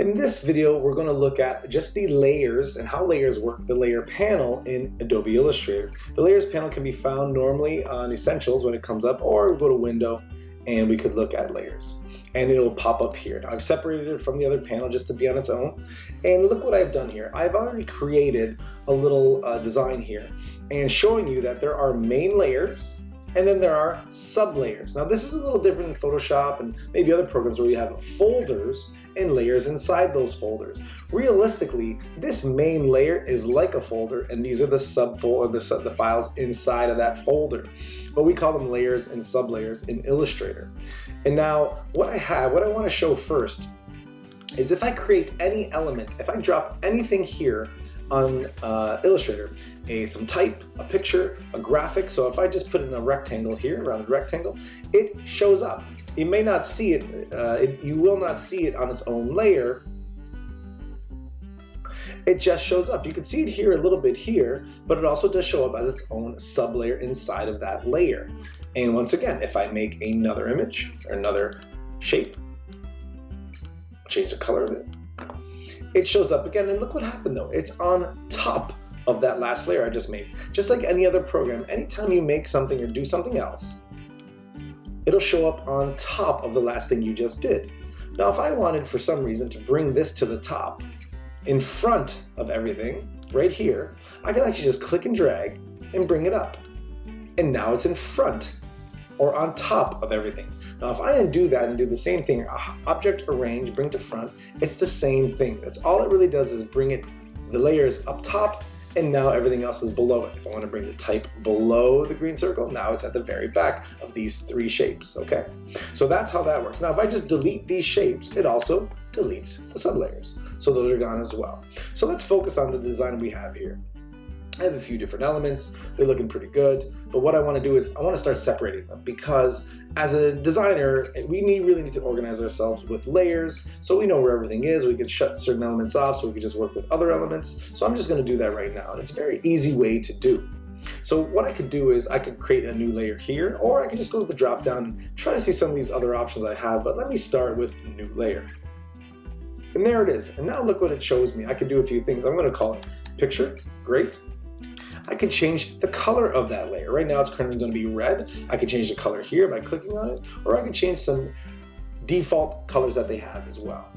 In this video, we're going to look at just the layers and how layers work, the layer panel in Adobe Illustrator. The layers panel can be found normally on Essentials when it comes up, or go to Window and we could look at layers. And it'll pop up here. Now I've separated it from the other panel just to be on its own. And look what I've done here. I've already created a little design here and showing you that there are main layers and then there are sub layers. Now this is a little different in Photoshop and maybe other programs where you have folders and layers inside those folders. Realistically, this main layer is like a folder, and these are the the files inside of that folder. But we call them layers and sub layers in Illustrator. And now what I want to show first is if I create any element, if I drop anything here on Illustrator, some type, a picture, a graphic. So if I just put in a rectangle here, around a rectangle, it shows up. You may not see it, you will not see it on its own layer. It just shows up. You can see it here a little bit here, but it also does show up as its own sub-layer inside of that layer. And once again, if I make another image or another shape, change the color of it, it shows up again. And look what happened though. It's on top of that last layer I just made. Just like any other program, anytime you make something or do something else, it'll show up on top of the last thing you just did. Now, if I wanted for some reason to bring this to the top, in front of everything, right here, I can actually just click and drag and bring it up. And now it's in front or on top of everything. Now, if I undo that and do the same thing, object arrange, bring to front, it's the same thing. That's all it really does is bring it, the layers up top, and now everything else is below it. If I want to bring the type below the green circle, now it's at the very back of these three shapes, okay? So that's how that works. Now, if I just delete these shapes, it also deletes the sublayers. So those are gone as well. So let's focus on the design we have here. I have a few different elements. They're looking pretty good. But what I want to do is I want to start separating them, because as a designer, we really need to organize ourselves with layers so we know where everything is. We can shut certain elements off so we can just work with other elements. So I'm just going to do that right now. And it's a very easy way to do. So what I could do is I could create a new layer here, or I could just go to the drop down and try to see some of these other options I have. But let me start with new layer. And there it is. And now look what it shows me. I can do a few things. I'm going to call it picture. Great. I can change the color of that layer. Right now it's currently going to be red. I can change the color here by clicking on it, or I can change some default colors that they have as well.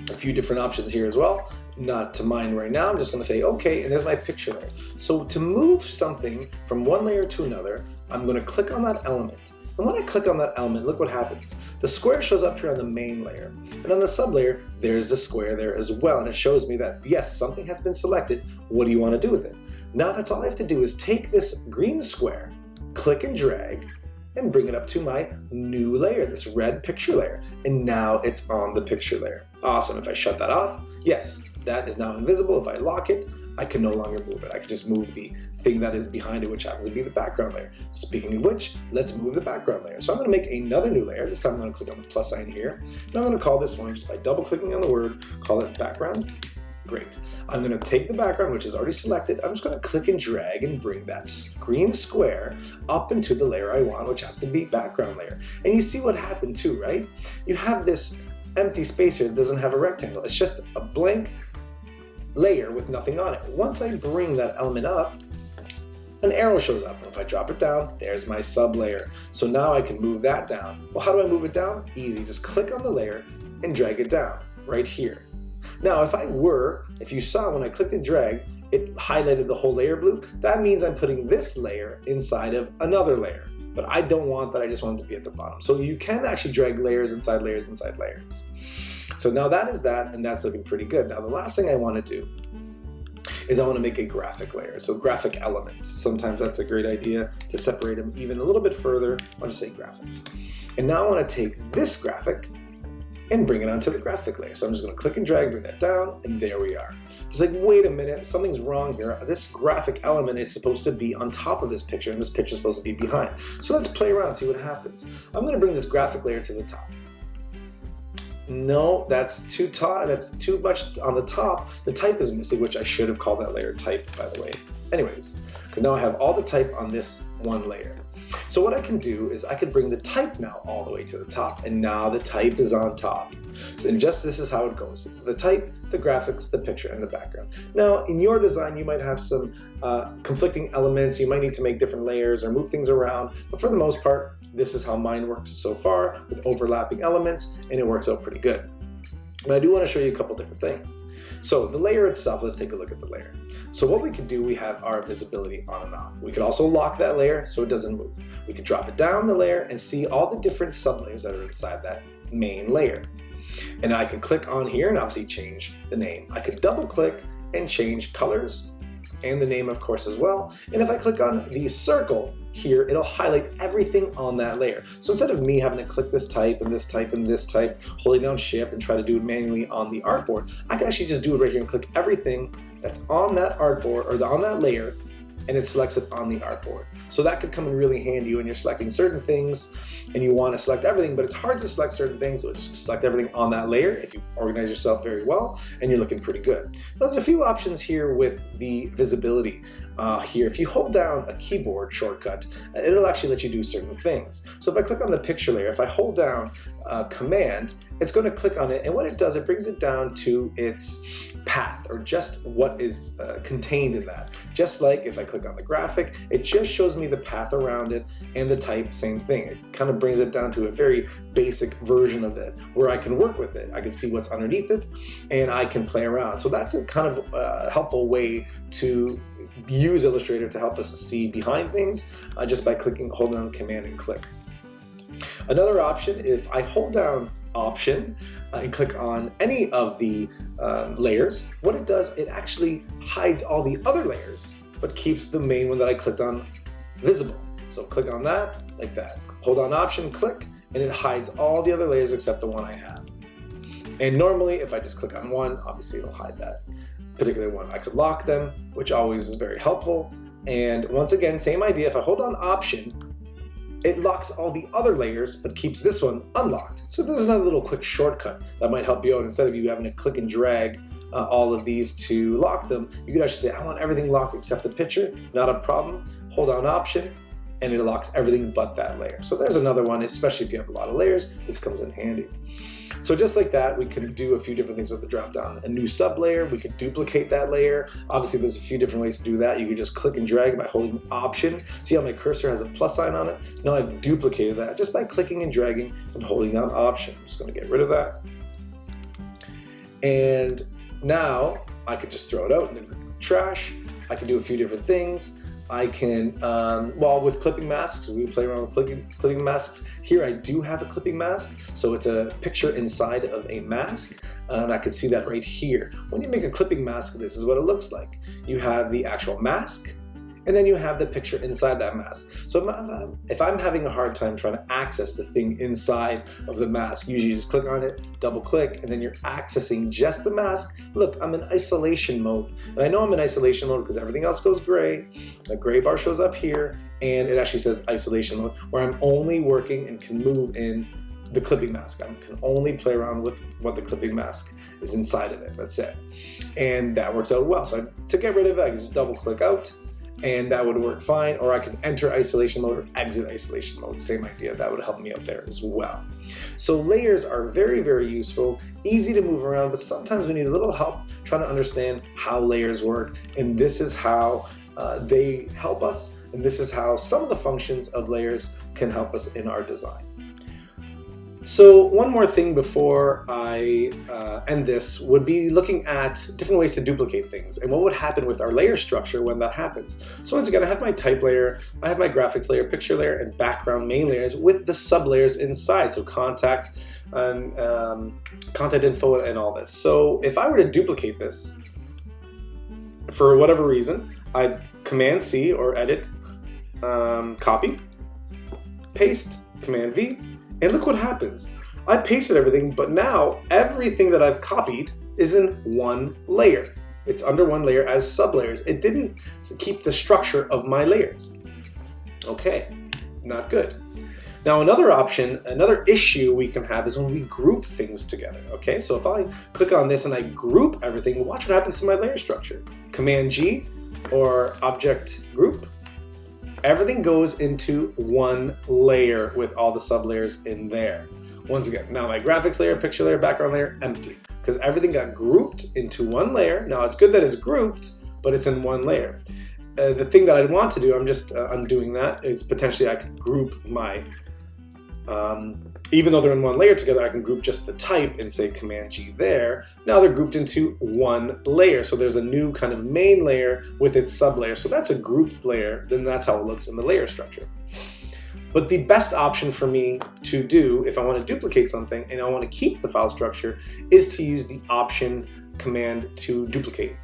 A few different options here as well. Not to mind right now. I'm just going to say okay, and there's my picture layer. So to move something from one layer to another, I'm going to click on that element. And when I click on that element, look what happens. The square shows up here on the main layer. And on the sub layer, there's the square there as well. And it shows me that, yes, something has been selected. What do you want to do with it? Now that's all I have to do is take this green square, click and drag, and bring it up to my new layer, this red picture layer. And now it's on the picture layer. Awesome. If I shut that off, yes, that is now invisible. If I lock it, I can no longer move it. I can just move the thing that is behind it, which happens to be the background layer. Speaking of which, let's move the background layer. So I'm going to make another new layer. This time I'm going to click on the plus sign here. And I'm going to call this one, just by double clicking on the word, call it background. Great. I'm going to take the background, which is already selected. I'm just going to click and drag and bring that green square up into the layer I want, which happens to be background layer. And you see what happened too, right? You have this empty space here that doesn't have a rectangle. It's just a blank layer with nothing on it. Once I bring that element up, an arrow shows up. And if I drop it down, there's my sub layer. So now I can move that down. Well, how do I move it down? Easy. Just click on the layer and drag it down right here. Now, if you saw when I clicked and drag, it highlighted the whole layer blue. That means I'm putting this layer inside of another layer. But I don't want that. I just want it to be at the bottom. So you can actually drag layers inside layers inside layers. So now that is that, and that's looking pretty good. Now the last thing I want to do is I want to make a graphic layer. So graphic elements. Sometimes that's a great idea to separate them even a little bit further. I'll just say graphics. And now I want to take this graphic and bring it onto the graphic layer. So I'm just going to click and drag, bring that down, and there we are. It's like, wait a minute, something's wrong here. This graphic element is supposed to be on top of this picture, and this picture is supposed to be behind. So let's play around and see what happens. I'm going to bring this graphic layer to the top. No, that's too much on the top. The type is missing, which I should have called that layer type, by the way. Anyways, because now I have all the type on this one layer. So what I can do is I could bring the type now all the way to the top, and now the type is on top. So this is how it goes. The type, the graphics, the picture, and the background. Now in your design you might have some conflicting elements, you might need to make different layers or move things around, but for the most part this is how mine works so far, with overlapping elements, and it works out pretty good. But I do want to show you a couple different things. So the layer itself, let's take a look at the layer. So what we can do, we have our visibility on and off. We could also lock that layer so it doesn't move. We can drop it down the layer and see all the different sublayers that are inside that main layer. And I can click on here and obviously change the name. I could double click and change colors and the name of course as well. And if I click on the circle here, it'll highlight everything on that layer. So instead of me having to click this type and this type and this type, holding down shift and try to do it manually on the artboard, I can actually just do it right here and click everything that's on that artboard or on that layer, and it selects it on the artboard. So that could come in really handy when you're selecting certain things and you want to select everything, but it's hard to select certain things. So just select everything on that layer if you organize yourself very well and you're looking pretty good. There's a few options here with the visibility. Here, if you hold down a keyboard shortcut, it'll actually let you do certain things. So if I click on the picture layer, if I hold down Command, it's going to click on it, and what it does, it brings it down to its path, or just what is contained in that. Just like if I click on the graphic, it just shows me the path around it, and the type, same thing. It kind of brings it down to a very basic version of it, where I can work with it. I can see what's underneath it, and I can play around. So that's a kind of helpful way to use Illustrator to help us see behind things, just by holding down Command and click. Another option, if I hold down Option and click on any of the layers, what it does, it actually hides all the other layers, but keeps the main one that I clicked on visible. So click on that, like that. Hold on Option, click, and it hides all the other layers except the one I have. And normally, if I just click on one, obviously it'll hide that particular one. I could lock them, which always is very helpful. And once again, same idea. If I hold on Option, it locks all the other layers, but keeps this one unlocked. So there's another little quick shortcut that might help you out. Instead of you having to click and drag all of these to lock them, you could actually say, I want everything locked except the picture. Not a problem. Hold down Option, and it locks everything but that layer. So there's another one, especially if you have a lot of layers, this comes in handy. So just like that, we can do a few different things with the drop down. A new sub layer, we could duplicate that layer. Obviously there's a few different ways to do that. You could just click and drag by holding Option. See how my cursor has a plus sign on it? Now I've duplicated that just by clicking and dragging and holding down Option. I'm just gonna get rid of that. And now I could just throw it out in the trash. I can do a few different things. I can, well, with clipping masks, we play around with clipping masks. Here I do have a clipping mask, so it's a picture inside of a mask, and I can see that right here. When you make a clipping mask, this is what it looks like. You have the actual mask, and then you have the picture inside that mask. So if I'm having a hard time trying to access the thing inside of the mask, usually you just click on it, double click, and then you're accessing just the mask. Look, I'm in isolation mode. And I know I'm in isolation mode because everything else goes gray. The gray bar shows up here, and it actually says isolation mode, where I'm only working and can move in the clipping mask. I can only play around with what the clipping mask is inside of it. That's it. And that works out well. So to get rid of it, I can just double click out, and that would work fine, or I can enter isolation mode or exit isolation mode. Same idea, that would help me out there as well. So layers are very, very useful, easy to move around, but sometimes we need a little help trying to understand how layers work, and this is how they help us, and this is how some of the functions of layers can help us in our design. So one more thing before I end this would be looking at different ways to duplicate things and what would happen with our layer structure when that happens. So once again, I have my type layer, I have my graphics layer, picture layer, and background main layers with the sub layers inside. So contact and contact info and all this. So if I were to duplicate this for whatever reason, I'd Command C or edit, copy, paste, Command V, and look what happens. I pasted everything, but now everything that I've copied is in one layer. It's under one layer as sub-layers. It didn't keep the structure of my layers. Okay, not good. Now another option, another issue we can have is when we group things together, okay? So if I click on this and I group everything, watch what happens to my layer structure. Command G or object group, everything goes into one layer with all the sublayers in there. Once again, now my graphics layer, picture layer, background layer, empty, because everything got grouped into one layer. Now it's good that it's grouped, but it's in one layer. The thing that I want to do, I'm just undoing that, is potentially I could group my, even though they're in one layer together, I can group just the type and say Command G there. Now they're grouped into one layer. So there's a new kind of main layer with its sublayer. So that's a grouped layer. Then that's how it looks in the layer structure. But the best option for me to do if I want to duplicate something and I want to keep the file structure is to use the Option command to duplicate.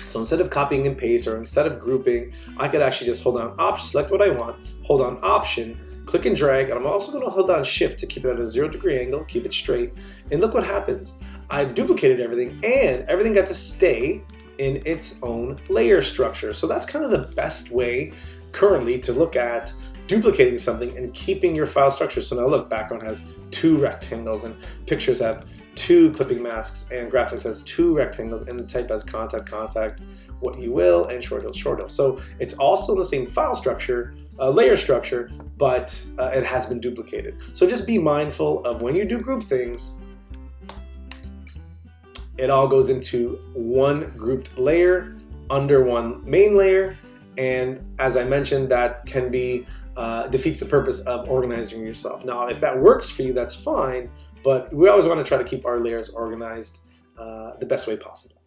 So instead of copying and paste or instead of grouping, I could actually just hold down Option, select what I want, hold on Option, click and drag, and I'm also going to hold down Shift to keep it at a 0-degree angle, keep it straight, and look what happens. I've duplicated everything, and everything got to stay in its own layer structure. So that's kind of the best way currently to look at duplicating something and keeping your file structure. So now look, background has 2 rectangles, and pictures have 2 clipping masks, and graphics has 2 rectangles, and the type has contact, what you will, and short hill. So it's also in the same file structure, layer structure, but it has been duplicated. So just be mindful of when you do group things, it all goes into one grouped layer under one main layer. And as I mentioned, that can be defeats the purpose of organizing yourself. Now, if that works for you, that's fine, but we always want to try to keep our layers organized the best way possible.